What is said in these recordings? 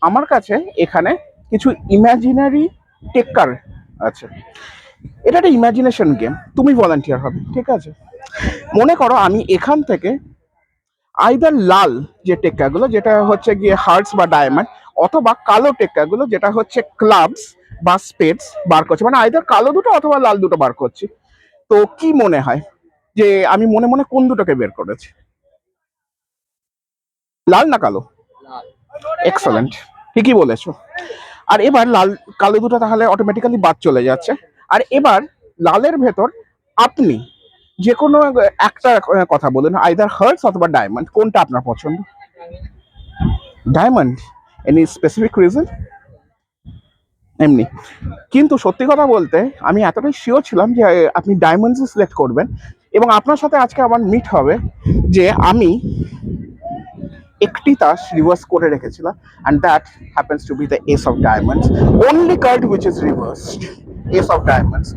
আমার কাছে এখানে কিছু ইমাজিনারি টেক্কার আছে। এটা একটা ইমাজিনেশন গেম, তুমি ভলান্টিয়ার হবে, ঠিক আছে? মনে করো আমি এখান থেকে আইদার লাল যে টেক্কাগুলো যেটা হচ্ছে গিয়ে হার্টস বা ডায়মন্ড, অথবা কালো টেক্কাগুলো যেটা হচ্ছে ক্লাবস বা স্পেডস বার করছে, মানে আইদার কালো দুটো অথবা লাল দুটো বার করছি। তো কি মনে হয় যে আমি মনে মনে কোন দুটোকে বের করেছি? লাল না কালো? এক্সেলেন্ট, ঠিকই বলেছো। আর এবার লাল কালো দুটো তাহলে অটোমেটিক্যালি বাদ চলে যাচ্ছে। আর এবার লালের ভেতর আপনি যে কোনো একটা কথা বলুন, আইদার হার্টস অথবা ডায়মন্ড, কোনটা আপনার পছন্দ? ডায়মন্ড? Any specific reason? এমনি? কিন্তু সত্যি কথা বলতে আমি এতটাই শিওর ছিলাম যে আপনি ডায়মন্ডস সিলেক্ট করবেন, এবং আপনার সাথে আজকে আমার মিট হবে যে আমি একটি তাস রিভার্স করে রেখেছিলাম, and that happens to B the S of diamonds, only card which is reversed, S of diamonds.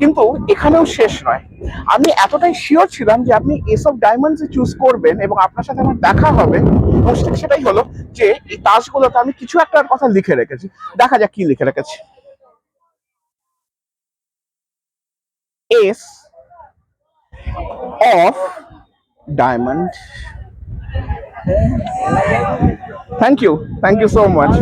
কিন্তু এখানেও শেষ নয়, আমি এতটাই শিওর ছিলাম যে আপনি এস অফ ডায়মন্ডস চুজ করবেন এবং আপনার সাথে আমার দেখা হবে, এবং সেটাই হলো যে এই তাসগুলোতে আমি কিছু একটা কথা লিখে রেখেছি। দেখা যাক কি লিখে রেখেছি। Ace of diamond. Thank you, thank you so much.